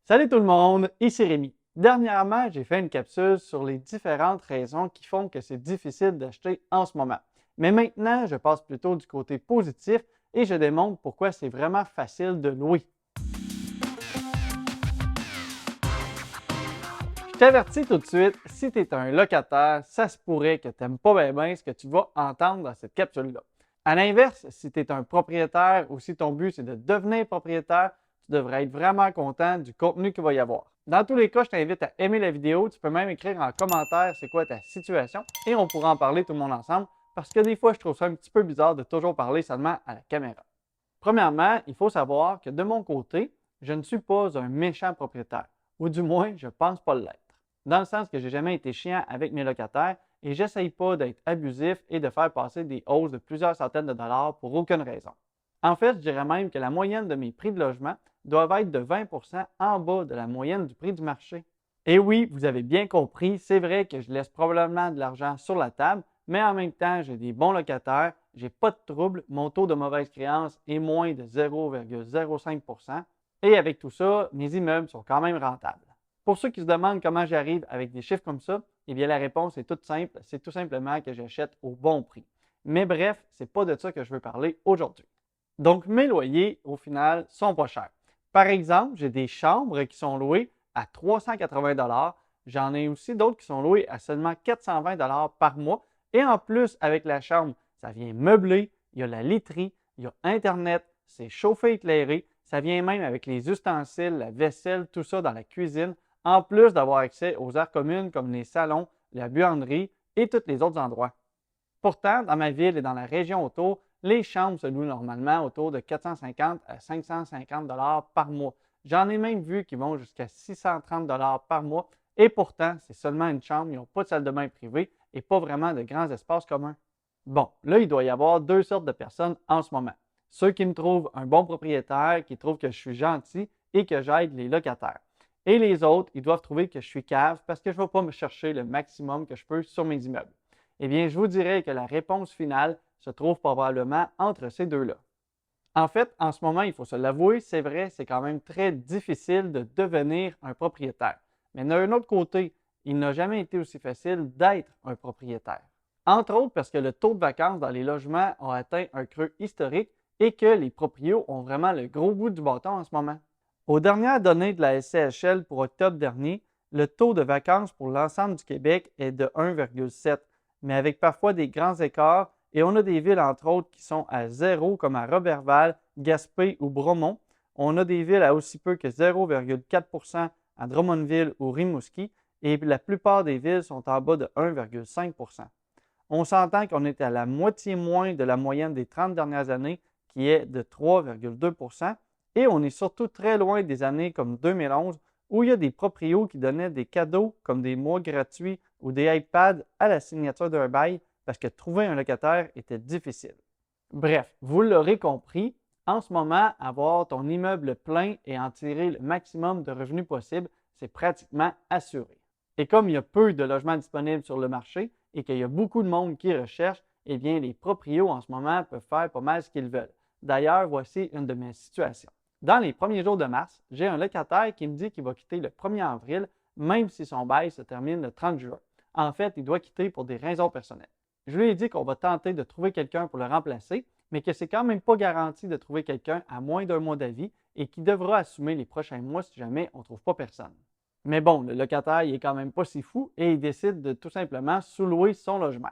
Salut tout le monde, ici Rémi. Dernièrement, j'ai fait une capsule sur les différentes raisons qui font que c'est difficile d'acheter en ce moment. Mais maintenant, je passe plutôt du côté positif et je démontre pourquoi c'est vraiment facile de louer. Je t'avertis tout de suite, si tu es un locataire, ça se pourrait que tu n'aimes pas bien ce que tu vas entendre dans cette capsule-là. À l'inverse, si tu es un propriétaire ou si ton but c'est de devenir propriétaire, tu devrais être vraiment content du contenu qu'il va y avoir. Dans tous les cas, je t'invite à aimer la vidéo. Tu peux même écrire en commentaire c'est quoi ta situation et on pourra en parler tout le monde ensemble parce que des fois, je trouve ça un petit peu bizarre de toujours parler seulement à la caméra. Premièrement, il faut savoir que de mon côté, je ne suis pas un méchant propriétaire, ou du moins, je ne pense pas l'être. Dans le sens que je n'ai jamais été chiant avec mes locataires et j'essaye pas d'être abusif et de faire passer des hausses de plusieurs centaines de dollars pour aucune raison. En fait, je dirais même que la moyenne de mes prix de logement doivent être de 20% en bas de la moyenne du prix du marché. Et oui, vous avez bien compris, c'est vrai que je laisse probablement de l'argent sur la table, mais en même temps, j'ai des bons locataires, j'ai pas de trouble, mon taux de mauvaise créance est moins de 0,05% et avec tout ça, mes immeubles sont quand même rentables. Pour ceux qui se demandent comment j'arrive avec des chiffres comme ça, eh bien la réponse est toute simple, c'est tout simplement que j'achète au bon prix. Mais bref, c'est pas de ça que je veux parler aujourd'hui. Donc mes loyers, au final, sont pas chers. Par exemple, j'ai des chambres qui sont louées à 380 $. J'en ai aussi d'autres qui sont louées à seulement 420 $ par mois. Et en plus, avec la chambre, ça vient meublé, il y a la literie, il y a Internet, c'est chauffé éclairé, ça vient même avec les ustensiles, la vaisselle, tout ça dans la cuisine, en plus d'avoir accès aux aires communes comme les salons, la buanderie et tous les autres endroits. Pourtant, dans ma ville et dans la région autour, les chambres se louent normalement autour de 450 à 550 $ par mois. J'en ai même vu qui vont jusqu'à 630 $ par mois et pourtant, c'est seulement une chambre, ils n'ont pas de salle de bain privée et pas vraiment de grands espaces communs. Bon, là, il doit y avoir deux sortes de personnes en ce moment. Ceux qui me trouvent un bon propriétaire, qui trouvent que je suis gentil et que j'aide les locataires. Et les autres, ils doivent trouver que je suis cave parce que je ne vais pas me chercher le maximum que je peux sur mes immeubles. Eh bien, je vous dirais que la réponse finale se trouve probablement entre ces deux-là. En fait, en ce moment, il faut se l'avouer, c'est vrai, c'est quand même très difficile de devenir un propriétaire. Mais d'un autre côté, il n'a jamais été aussi facile d'être un propriétaire. Entre autres parce que le taux de vacances dans les logements a atteint un creux historique et que les proprios ont vraiment le gros bout du bâton en ce moment. Aux dernières données de la SCHL pour octobre dernier, le taux de vacances pour l'ensemble du Québec est de 1,7, mais avec parfois des grands écarts, et on a des villes, entre autres, qui sont à zéro, comme à Roberval, Gaspé ou Bromont. On a des villes à aussi peu que 0,4% à Drummondville ou Rimouski, et la plupart des villes sont en bas de 1,5%. On s'entend qu'on est à la moitié moins de la moyenne des 30 dernières années, qui est de 3,2%, et on est surtout très loin des années comme 2011, où il y a des proprios qui donnaient des cadeaux comme des mois gratuits ou des iPads à la signature d'un bail parce que trouver un locataire était difficile. Bref, vous l'aurez compris, en ce moment, avoir ton immeuble plein et en tirer le maximum de revenus possible, c'est pratiquement assuré. Et comme il y a peu de logements disponibles sur le marché et qu'il y a beaucoup de monde qui recherche, eh bien, les proprios en ce moment peuvent faire pas mal ce qu'ils veulent. D'ailleurs, voici une de mes situations. Dans les premiers jours de mars, j'ai un locataire qui me dit qu'il va quitter le 1er avril, même si son bail se termine le 30 juin. En fait, il doit quitter pour des raisons personnelles. Je lui ai dit qu'on va tenter de trouver quelqu'un pour le remplacer, mais que c'est quand même pas garanti de trouver quelqu'un à moins d'un mois d'avis et qui devra assumer les prochains mois si jamais on ne trouve pas personne. Mais bon, le locataire, il est quand même pas si fou et il décide de tout simplement sous-louer son logement.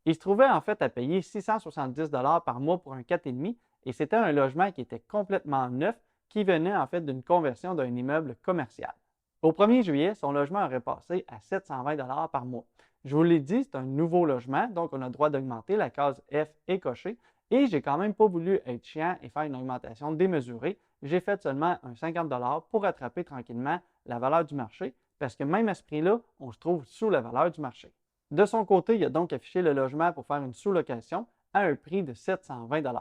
Il se trouvait en fait à payer 670 $ par mois pour un 4,5 et c'était un logement qui était complètement neuf qui venait en fait d'une conversion d'un immeuble commercial. Au 1er juillet, son logement aurait passé à 720 $ par mois. Je vous l'ai dit, c'est un nouveau logement, donc on a le droit d'augmenter, la case F est cochée, et j'ai quand même pas voulu être chiant et faire une augmentation démesurée. J'ai fait seulement un 50 $ pour rattraper tranquillement la valeur du marché, parce que même à ce prix-là, on se trouve sous la valeur du marché. De son côté, il a donc affiché le logement pour faire une sous-location à un prix de 720 $.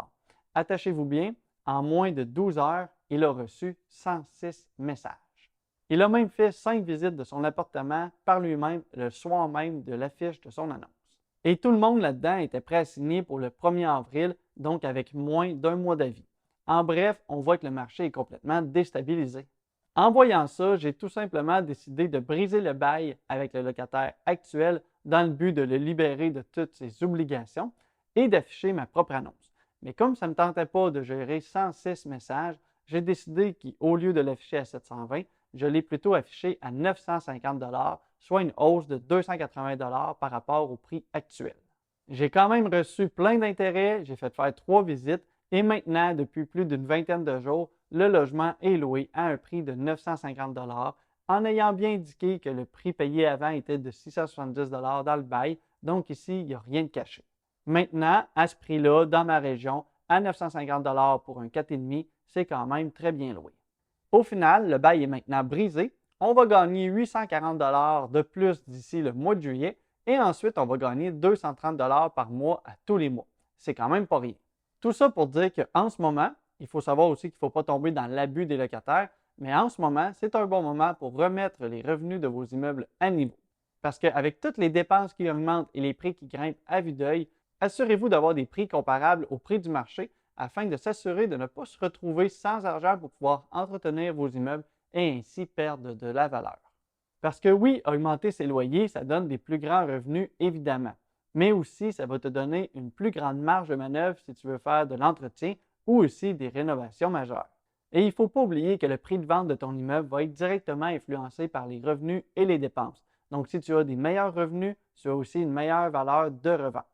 Attachez-vous bien, en moins de 12 heures, il a reçu 106 messages. Il a même fait 5 visites de son appartement par lui-même le soir même de l'affiche de son annonce. Et tout le monde là-dedans était prêt à signer pour le 1er avril, donc avec moins d'un mois d'avis. En bref, on voit que le marché est complètement déstabilisé. En voyant ça, j'ai tout simplement décidé de briser le bail avec le locataire actuel dans le but de le libérer de toutes ses obligations et d'afficher ma propre annonce. Mais comme ça ne me tentait pas de gérer 106 messages, j'ai décidé qu'au lieu de l'afficher à 720, je l'ai plutôt affiché à 950 soit une hausse de 280 par rapport au prix actuel. J'ai quand même reçu plein d'intérêts, j'ai fait faire 3 visites et maintenant, depuis plus d'une vingtaine de jours, le logement est loué à un prix de 950 en ayant bien indiqué que le prix payé avant était de 670 dans le bail, donc ici, il n'y a rien de caché. Maintenant, à ce prix-là, dans ma région, à 950 pour un 4,5, c'est quand même très bien loué. Au final, le bail est maintenant brisé. On va gagner 840 de plus d'ici le mois de juillet et ensuite, on va gagner 230 par mois à tous les mois. C'est quand même pas rien. Tout ça pour dire qu'en ce moment, il faut savoir aussi qu'il ne faut pas tomber dans l'abus des locataires, mais en ce moment, c'est un bon moment pour remettre les revenus de vos immeubles à niveau. Parce qu'avec toutes les dépenses qui augmentent et les prix qui grimpent à vue d'œil, assurez-vous d'avoir des prix comparables au prix du marché afin de s'assurer de ne pas se retrouver sans argent pour pouvoir entretenir vos immeubles et ainsi perdre de la valeur. Parce que oui, augmenter ses loyers, ça donne des plus grands revenus, évidemment. Mais aussi, ça va te donner une plus grande marge de manœuvre si tu veux faire de l'entretien ou aussi des rénovations majeures. Et il ne faut pas oublier que le prix de vente de ton immeuble va être directement influencé par les revenus et les dépenses. Donc, si tu as des meilleurs revenus, tu as aussi une meilleure valeur de revente.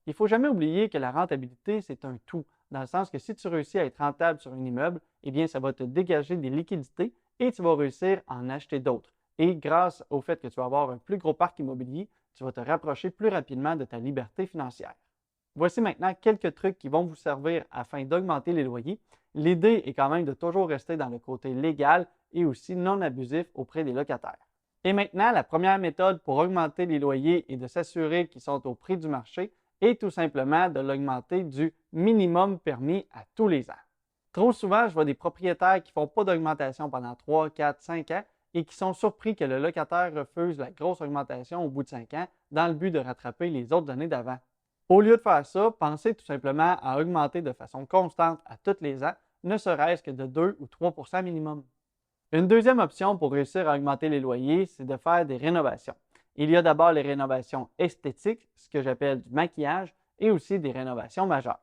Il ne faut jamais oublier que la rentabilité, c'est un tout, dans le sens que si tu réussis à être rentable sur un immeuble, eh bien, ça va te dégager des liquidités et tu vas réussir à en acheter d'autres. Et grâce au fait que tu vas avoir un plus gros parc immobilier, tu vas te rapprocher plus rapidement de ta liberté financière. Voici maintenant quelques trucs qui vont vous servir afin d'augmenter les loyers. L'idée est quand même de toujours rester dans le côté légal et aussi non abusif auprès des locataires. Et maintenant, la première méthode pour augmenter les loyers et de s'assurer qu'ils sont au prix du marché est tout simplement de l'augmenter du minimum permis à tous les ans. Trop souvent, je vois des propriétaires qui ne font pas d'augmentation pendant 3, 4, 5 ans et qui sont surpris que le locataire refuse la grosse augmentation au bout de 5 ans dans le but de rattraper les autres années d'avant. Au lieu de faire ça, pensez tout simplement à augmenter de façon constante à tous les ans, ne serait-ce que de 2 ou 3 minimum. Une deuxième option pour réussir à augmenter les loyers, c'est de faire des rénovations. Il y a d'abord les rénovations esthétiques, ce que j'appelle du maquillage, et aussi des rénovations majeures.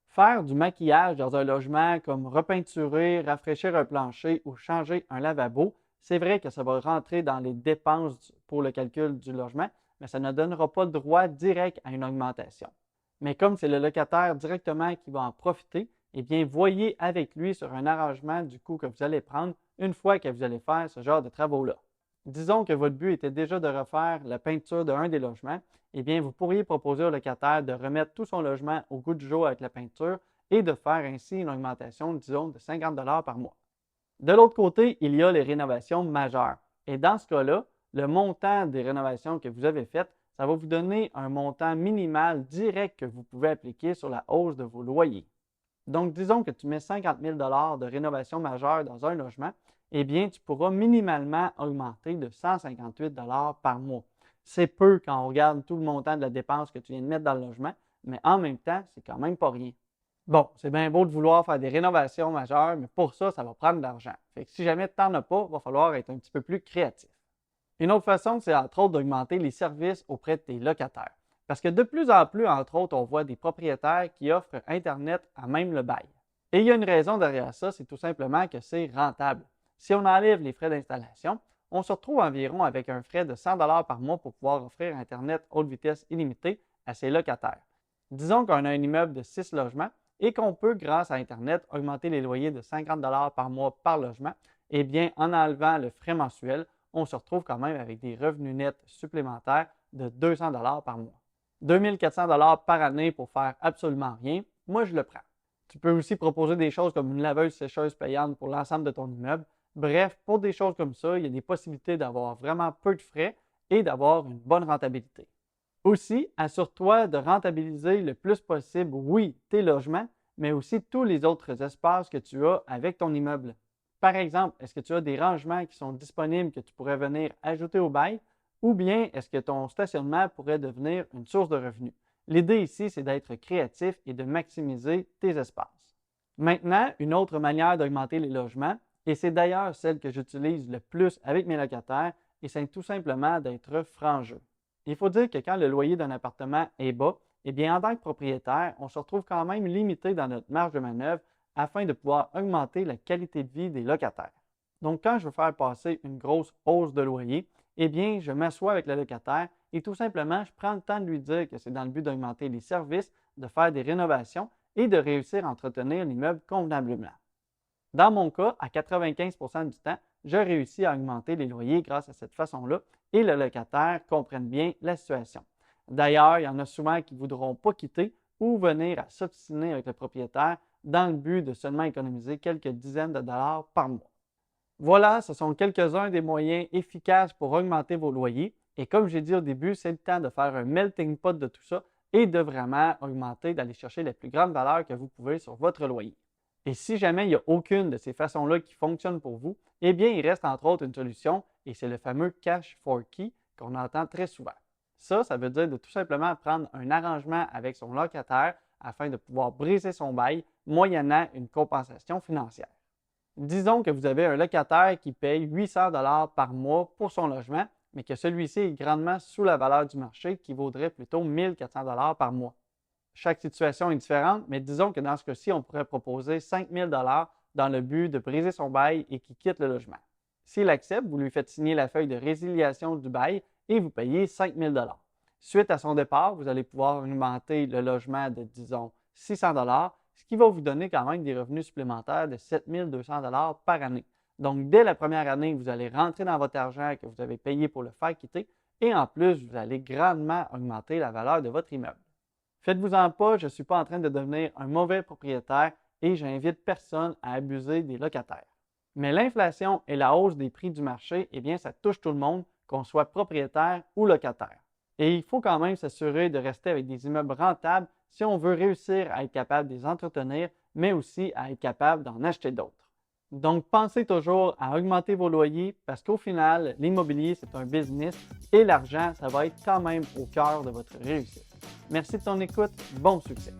Faire du maquillage dans un logement comme repeinturer, rafraîchir un plancher ou changer un lavabo, c'est vrai que ça va rentrer dans les dépenses pour le calcul du logement, mais ça ne donnera pas le droit direct à une augmentation. Mais comme c'est le locataire directement qui va en profiter, eh bien, voyez avec lui sur un arrangement du coût que vous allez prendre une fois que vous allez faire ce genre de travaux-là. Disons que votre but était déjà de refaire la peinture d'un des logements, eh bien, vous pourriez proposer au locataire de remettre tout son logement au goût du jour avec la peinture et de faire ainsi une augmentation, disons, de 50 par mois. De l'autre côté, il y a les rénovations majeures. Et dans ce cas-là, le montant des rénovations que vous avez faites, ça va vous donner un montant minimal direct que vous pouvez appliquer sur la hausse de vos loyers. Donc, disons que tu mets 50 000 de rénovation majeure dans un logement, eh bien, tu pourras minimalement augmenter de 158 par mois. C'est peu quand on regarde tout le montant de la dépense que tu viens de mettre dans le logement, mais en même temps, c'est quand même pas rien. Bon, c'est bien beau de vouloir faire des rénovations majeures, mais pour ça, ça va prendre de l'argent. Fait que si jamais tu n'en as pas, il va falloir être un petit peu plus créatif. Une autre façon, c'est entre autres d'augmenter les services auprès de tes locataires. Parce que de plus en plus, entre autres, on voit des propriétaires qui offrent Internet à même le bail. Et il y a une raison derrière ça, c'est tout simplement que c'est rentable. Si on enlève les frais d'installation, on se retrouve environ avec un frais de 100 par mois pour pouvoir offrir Internet haute vitesse illimitée à ses locataires. Disons qu'on a un immeuble de 6 logements et qu'on peut, grâce à Internet, augmenter les loyers de 50 par mois par logement, eh bien, en enlevant le frais mensuel, on se retrouve quand même avec des revenus nets supplémentaires de 200 par mois. 2 400 par année pour faire absolument rien, moi je le prends. Tu peux aussi proposer des choses comme une laveuse sécheuse payante pour l'ensemble de ton immeuble. Bref, pour des choses comme ça, il y a des possibilités d'avoir vraiment peu de frais et d'avoir une bonne rentabilité. Aussi, assure-toi de rentabiliser le plus possible, oui, tes logements, mais aussi tous les autres espaces que tu as avec ton immeuble. Par exemple, est-ce que tu as des rangements qui sont disponibles que tu pourrais venir ajouter au bail ou bien est-ce que ton stationnement pourrait devenir une source de revenus? L'idée ici, c'est d'être créatif et de maximiser tes espaces. Maintenant, une autre manière d'augmenter les logements, Et c'est d'ailleurs celle que j'utilise le plus avec mes locataires et c'est tout simplement d'être franc jeu. Il faut dire que quand le loyer d'un appartement est bas, eh bien en tant que propriétaire, on se retrouve quand même limité dans notre marge de manœuvre afin de pouvoir augmenter la qualité de vie des locataires. Donc quand je veux faire passer une grosse hausse de loyer, eh bien je m'assois avec le locataire et tout simplement je prends le temps de lui dire que c'est dans le but d'augmenter les services, de faire des rénovations et de réussir à entretenir l'immeuble convenablement. Dans mon cas, à 95% du temps, je réussis à augmenter les loyers grâce à cette façon-là et le locataire comprenne bien la situation. D'ailleurs, il y en a souvent qui ne voudront pas quitter ou venir à s'obstiner avec le propriétaire dans le but de seulement économiser quelques dizaines de dollars par mois. Voilà, ce sont quelques-uns des moyens efficaces pour augmenter vos loyers. Et comme j'ai dit au début, c'est le temps de faire un melting pot de tout ça et de vraiment augmenter, d'aller chercher la plus grande valeur que vous pouvez sur votre loyer. Et si jamais il n'y a aucune de ces façons-là qui fonctionne pour vous, eh bien, il reste entre autres une solution et c'est le fameux cash for key qu'on entend très souvent. Ça veut dire de tout simplement prendre un arrangement avec son locataire afin de pouvoir briser son bail moyennant une compensation financière. Disons que vous avez un locataire qui paye 800 $ par mois pour son logement, mais que celui-ci est grandement sous la valeur du marché qui vaudrait plutôt 1 400 $ par mois. Chaque situation est différente, mais disons que dans ce cas-ci, on pourrait proposer 5 000 $ dans le but de briser son bail et qu'il quitte le logement. S'il accepte, vous lui faites signer la feuille de résiliation du bail et vous payez 5 000 $. Suite à son départ, vous allez pouvoir augmenter le logement de, disons, 600 $, ce qui va vous donner quand même des revenus supplémentaires de 7 200 $ par année. Donc, dès la première année, vous allez rentrer dans votre argent que vous avez payé pour le faire quitter et en plus, vous allez grandement augmenter la valeur de votre immeuble. Faites-vous-en pas, je ne suis pas en train de devenir un mauvais propriétaire et j'invite personne à abuser des locataires. Mais l'inflation et la hausse des prix du marché, eh bien, ça touche tout le monde, qu'on soit propriétaire ou locataire. Et il faut quand même s'assurer de rester avec des immeubles rentables si on veut réussir à être capable de les entretenir, mais aussi à être capable d'en acheter d'autres. Donc, pensez toujours à augmenter vos loyers parce qu'au final, l'immobilier, c'est un business et l'argent, ça va être quand même au cœur de votre réussite. Merci de ton écoute. Bon succès!